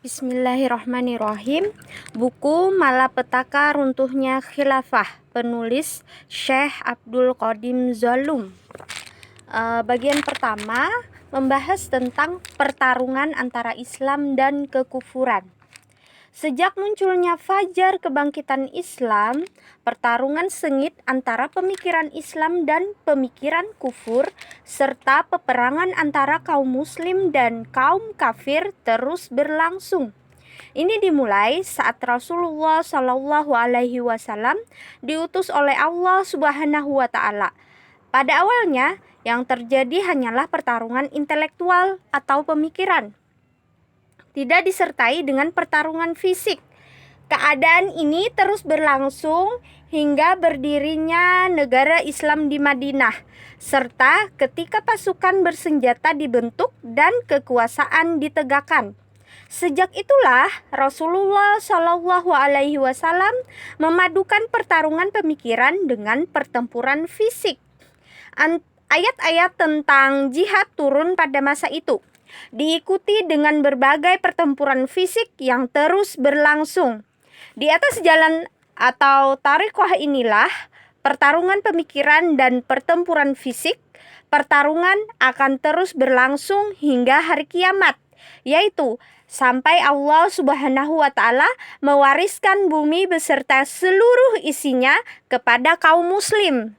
Bismillahirrahmanirrahim. Buku Malapetaka Runtuhnya Khilafah, penulis Syekh Abdul Qadim Zalum. Bagian pertama membahas tentang pertarungan antara Islam dan kekufuran. Sejak munculnya fajar kebangkitan Islam, pertarungan sengit antara pemikiran Islam dan pemikiran kufur, serta peperangan antara kaum muslim dan kaum kafir terus berlangsung. Ini dimulai saat Rasulullah Shallallahu Alaihi Wasallam diutus oleh Allah Subhanahu Wa Taala. Pada awalnya, yang terjadi hanyalah pertarungan intelektual atau pemikiran, tidak disertai dengan pertarungan fisik. Keadaan ini terus berlangsung hingga berdirinya negara Islam di Madinah, serta ketika pasukan bersenjata dibentuk dan kekuasaan ditegakkan. Sejak itulah Rasulullah Shallallahu Alaihi Wasallam memadukan pertarungan pemikiran dengan pertempuran fisik. Ayat-ayat tentang jihad turun pada masa itu, diikuti dengan berbagai pertempuran fisik yang terus berlangsung. Di atas jalan atau thariqah inilah pertarungan pemikiran dan pertempuran fisik, pertarungan akan terus berlangsung hingga hari kiamat, yaitu sampai Allah Subhanahu wa Ta'ala mewariskan bumi beserta seluruh isinya kepada kaum muslim.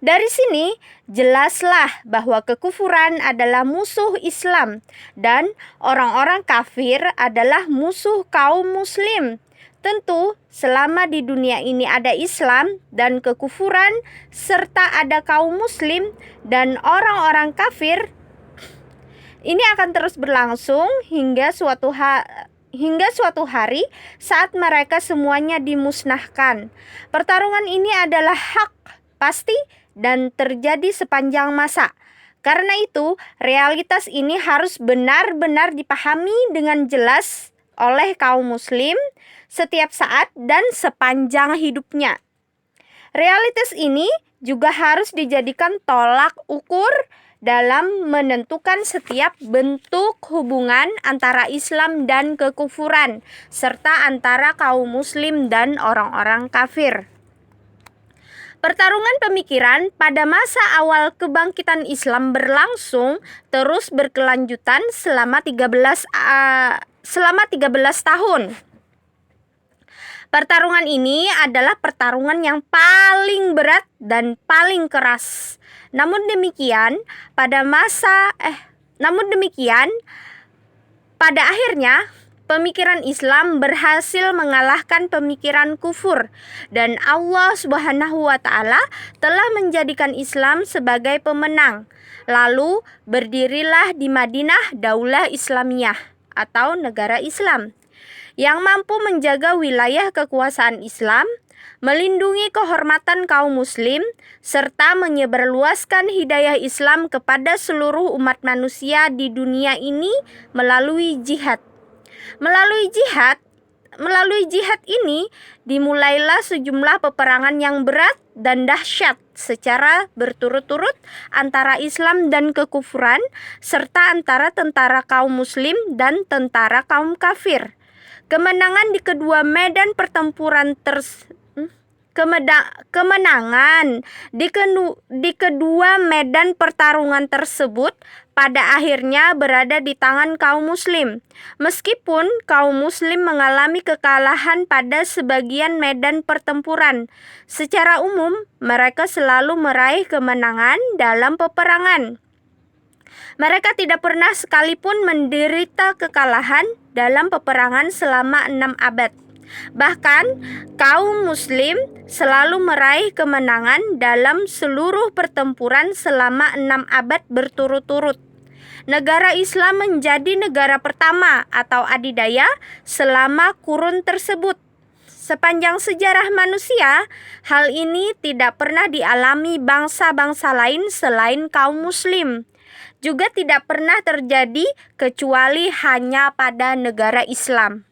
Dari sini jelaslah bahwa kekufuran adalah musuh Islam dan orang-orang kafir adalah musuh kaum muslim. Tentu selama di dunia ini ada Islam dan kekufuran serta ada kaum muslim dan orang-orang kafir, ini akan terus berlangsung hingga suatu hari saat mereka semuanya dimusnahkan. Pertarungan ini adalah hak, pasti, dan terjadi sepanjang masa. Karena itu, realitas ini harus benar-benar dipahami dengan jelas oleh kaum muslim setiap saat dan sepanjang hidupnya. Realitas ini juga harus dijadikan tolak ukur dalam menentukan setiap bentuk hubungan antara Islam dan kekufuran, serta antara kaum muslim dan orang-orang kafir. Pertarungan pemikiran pada masa awal kebangkitan Islam berlangsung terus berkelanjutan selama 13 tahun. Pertarungan ini adalah pertarungan yang paling berat dan paling keras. Namun demikian, pada akhirnya pemikiran Islam berhasil mengalahkan pemikiran kufur dan Allah Subhanahu wa Ta'ala telah menjadikan Islam sebagai pemenang. Lalu berdirilah di Madinah Daulah Islamiyah atau negara Islam yang mampu menjaga wilayah kekuasaan Islam, melindungi kehormatan kaum muslim, serta menyebarluaskan hidayah Islam kepada seluruh umat manusia di dunia ini melalui jihad. Melalui jihad ini dimulailah sejumlah peperangan yang berat dan dahsyat secara berturut-turut antara Islam dan kekufuran, serta antara tentara kaum muslim dan tentara kaum kafir. Kemenangan di kedua medan pertempuran di kedua medan pertarungan tersebut pada akhirnya berada di tangan kaum muslim. Meskipun kaum muslim mengalami kekalahan pada sebagian medan pertempuran, secara umum mereka selalu meraih kemenangan dalam peperangan. Mereka tidak pernah sekalipun menderita kekalahan dalam peperangan selama 6 abad. Bahkan kaum muslim selalu meraih kemenangan dalam seluruh pertempuran selama 6 abad berturut-turut. Negara Islam menjadi negara pertama atau adidaya selama kurun tersebut. Sepanjang sejarah manusia, hal ini tidak pernah dialami bangsa-bangsa lain selain kaum muslim. Juga tidak pernah terjadi kecuali hanya pada negara Islam.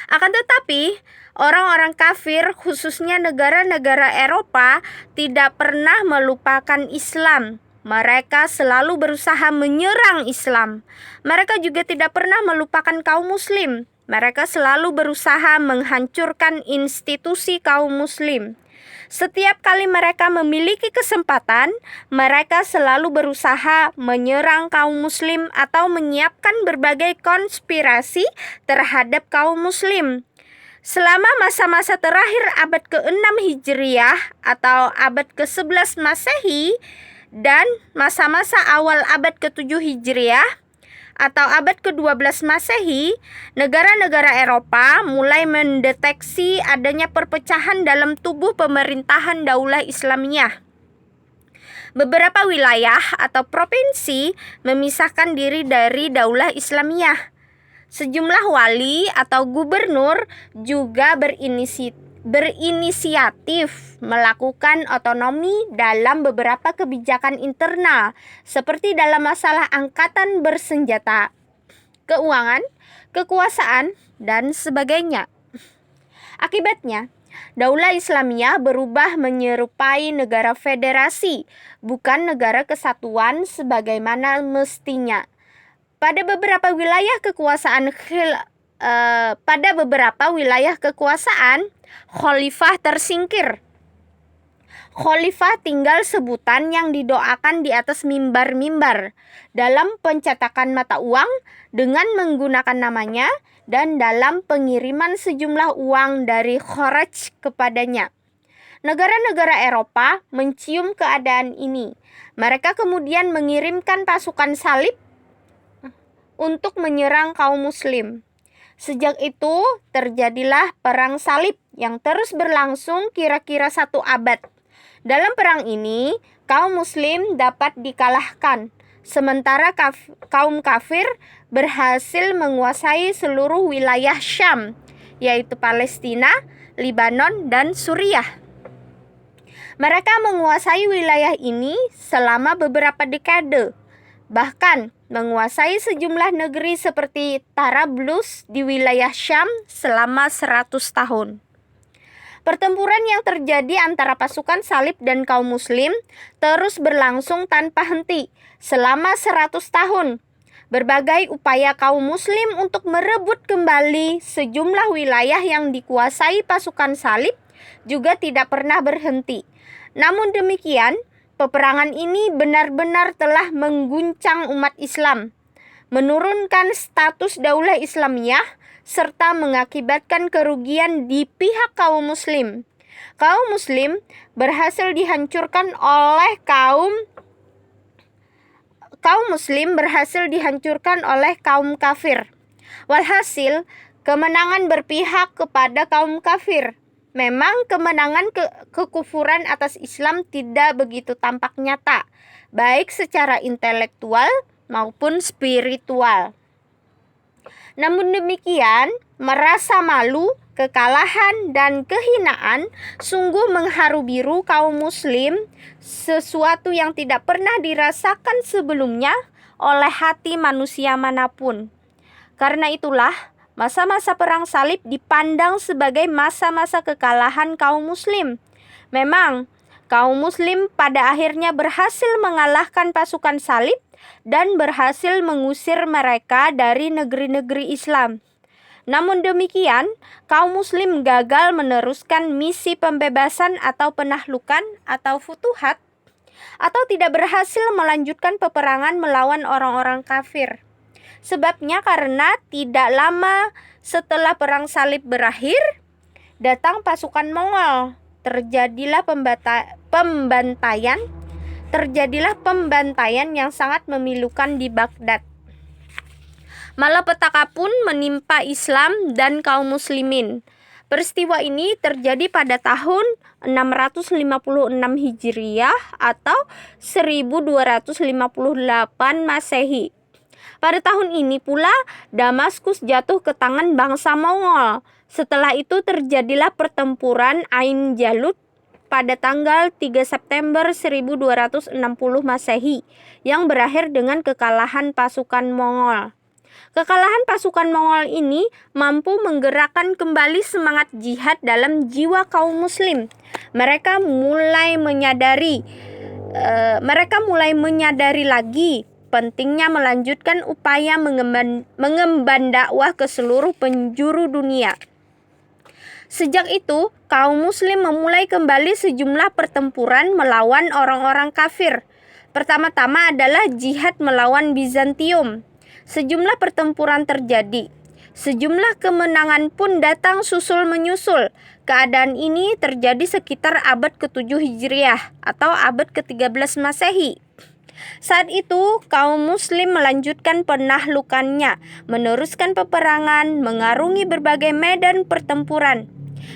Akan tetapi, orang-orang kafir, khususnya negara-negara Eropa, tidak pernah melupakan Islam. Mereka selalu berusaha menyerang Islam. Mereka juga tidak pernah melupakan kaum muslim. Mereka selalu berusaha menghancurkan institusi kaum muslim. Setiap kali mereka memiliki kesempatan, mereka selalu berusaha menyerang kaum muslim atau menyiapkan berbagai konspirasi terhadap kaum muslim. Selama masa-masa terakhir abad ke-6 Hijriah atau abad ke-11 Masehi dan masa-masa awal abad ke-7 Hijriah atau abad ke-12 Masehi, negara-negara Eropa mulai mendeteksi adanya perpecahan dalam tubuh pemerintahan Daulah Islamiyah. Beberapa wilayah atau provinsi memisahkan diri dari Daulah Islamiyah. Sejumlah wali atau gubernur juga berinisiatif melakukan otonomi dalam beberapa kebijakan internal, seperti dalam masalah angkatan bersenjata, keuangan, kekuasaan, dan sebagainya. Akibatnya, Daulah Islamiyah berubah menyerupai negara federasi, bukan negara kesatuan sebagaimana mestinya. Pada beberapa wilayah kekuasaan, khalifah tersingkir. Khalifah tinggal sebutan yang didoakan di atas mimbar-mimbar, dalam pencetakan mata uang dengan menggunakan namanya, dan dalam pengiriman sejumlah uang dari kharaj kepadanya. Negara-negara Eropa mencium keadaan ini. Mereka kemudian mengirimkan pasukan salib untuk menyerang kaum muslim. Sejak itu terjadilah perang salib yang terus berlangsung kira-kira 1 abad. Dalam perang ini, kaum muslim dapat dikalahkan, sementara kaum kafir berhasil menguasai seluruh wilayah Syam, yaitu Palestina, Lebanon, dan Suriah. Mereka menguasai wilayah ini selama beberapa dekade, bahkan menguasai sejumlah negeri seperti Tarablus di wilayah Syam selama 100 tahun. Pertempuran yang terjadi antara pasukan salib dan kaum muslim terus berlangsung tanpa henti selama 100 tahun. Berbagai upaya kaum muslim untuk merebut kembali sejumlah wilayah yang dikuasai pasukan salib juga tidak pernah berhenti. Namun demikian, peperangan ini benar-benar telah mengguncang umat Islam, menurunkan status Daulah Islamiyah, serta mengakibatkan kerugian di pihak kaum muslim. Kaum muslim berhasil dihancurkan oleh kaum kafir. Walhasil, kemenangan berpihak kepada kaum kafir. Memang kemenangan kekufuran atas Islam tidak begitu tampak nyata, baik secara intelektual maupun spiritual. Namun demikian, merasa malu, kekalahan, dan kehinaan sungguh mengharu biru kaum muslim, sesuatu yang tidak pernah dirasakan sebelumnya oleh hati manusia manapun. Karena itulah, masa-masa perang salib dipandang sebagai masa-masa kekalahan kaum muslim. Memang, kaum muslim pada akhirnya berhasil mengalahkan pasukan salib dan berhasil mengusir mereka dari negeri-negeri Islam. Namun demikian, kaum muslim gagal meneruskan misi pembebasan atau penahlukan atau futuhat, atau tidak berhasil melanjutkan peperangan melawan orang-orang kafir. Sebabnya karena tidak lama setelah perang salib berakhir, datang pasukan Mongol. Terjadilah pembantaian yang sangat memilukan di Baghdad. Malapetaka pun menimpa Islam dan kaum muslimin. Peristiwa ini terjadi pada tahun 656 Hijriah atau 1258 Masehi. Pada tahun ini pula Damaskus jatuh ke tangan bangsa Mongol. Setelah itu terjadilah pertempuran Ain Jalut pada tanggal 3 September 1260 Masehi yang berakhir dengan kekalahan pasukan Mongol. Kekalahan pasukan Mongol ini mampu menggerakkan kembali semangat jihad dalam jiwa kaum muslim. Mereka mulai menyadari mereka mulai menyadari lagi pentingnya melanjutkan upaya mengemban dakwah ke seluruh penjuru dunia. Sejak itu, kaum muslim memulai kembali sejumlah pertempuran melawan orang-orang kafir. Pertama-tama adalah jihad melawan Bizantium. Sejumlah pertempuran terjadi. Sejumlah kemenangan pun datang susul menyusul. Keadaan ini terjadi sekitar abad ke-7 Hijriah atau abad ke-13 Masehi. Saat itu, kaum muslim melanjutkan penahlukannya, meneruskan peperangan, mengarungi berbagai medan pertempuran.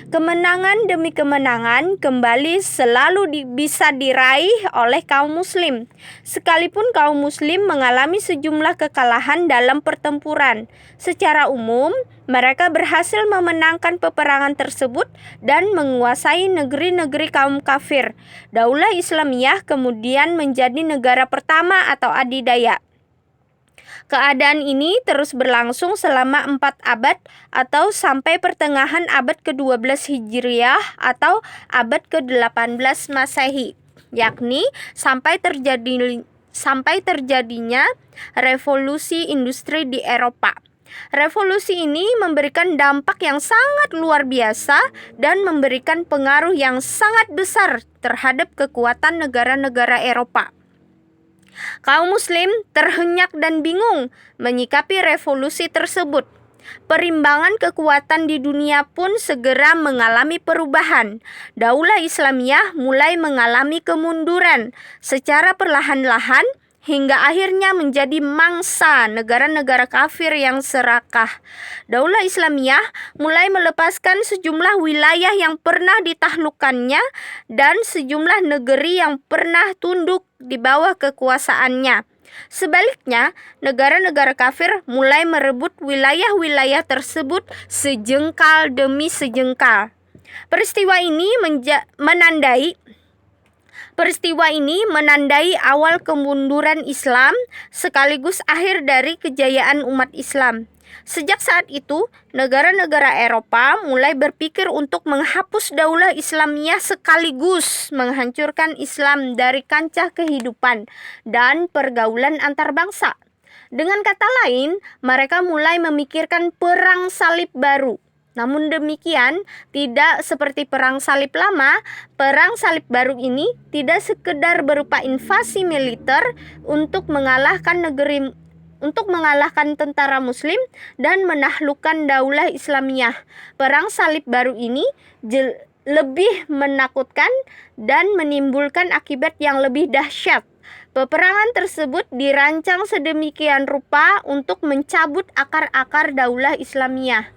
Kemenangan demi kemenangan kembali selalu bisa diraih oleh kaum muslim. Sekalipun kaum muslim mengalami sejumlah kekalahan dalam pertempuran, secara umum mereka berhasil memenangkan peperangan tersebut dan menguasai negeri-negeri kaum kafir. Daulah Islamiyah kemudian menjadi negara pertama atau adidaya. Keadaan ini terus berlangsung selama 4 abad atau sampai pertengahan abad ke-12 Hijriah atau abad ke-18 Masehi, yakni sampai terjadinya revolusi industri di Eropa. Revolusi ini memberikan dampak yang sangat luar biasa dan memberikan pengaruh yang sangat besar terhadap kekuatan negara-negara Eropa. Kaum muslim terhenyak dan bingung menyikapi revolusi tersebut. Perimbangan kekuatan di dunia pun segera mengalami perubahan. Daulah Islamiyah mulai mengalami kemunduran secara perlahan-lahan hingga akhirnya menjadi mangsa negara-negara kafir yang serakah. Daulah Islamiyah mulai melepaskan sejumlah wilayah yang pernah ditaklukkannya dan sejumlah negeri yang pernah tunduk di bawah kekuasaannya. Sebaliknya, negara-negara kafir mulai merebut wilayah-wilayah tersebut sejengkal demi sejengkal. Peristiwa ini menandai awal kemunduran Islam sekaligus akhir dari kejayaan umat Islam. Sejak saat itu, negara-negara Eropa mulai berpikir untuk menghapus daulah Islamiyah sekaligus menghancurkan Islam dari kancah kehidupan dan pergaulan antar bangsa. Dengan kata lain, mereka mulai memikirkan perang salib baru. Namun demikian, tidak seperti perang salib lama, perang salib baru ini tidak sekedar berupa invasi militer untuk mengalahkan tentara muslim dan menaklukkan daulah Islamiyah. Perang salib baru ini lebih menakutkan dan menimbulkan akibat yang lebih dahsyat. Peperangan tersebut dirancang sedemikian rupa untuk mencabut akar-akar daulah Islamiyah.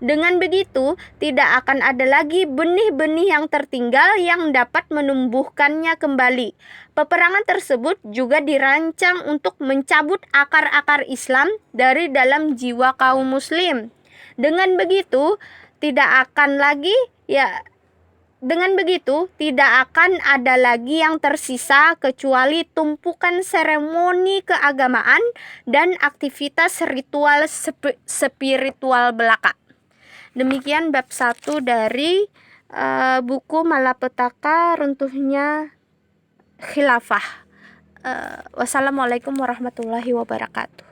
Dengan begitu, tidak akan ada lagi benih-benih yang tertinggal yang dapat menumbuhkannya kembali. Peperangan tersebut juga dirancang untuk mencabut akar-akar Islam dari dalam jiwa kaum muslim. Dengan begitu, tidak akan ada lagi yang tersisa kecuali tumpukan seremoni keagamaan dan aktivitas ritual spiritual belaka. Demikian bab 1 dari buku Malapetaka Runtuhnya Khilafah. Wassalamualaikum warahmatullahi wabarakatuh.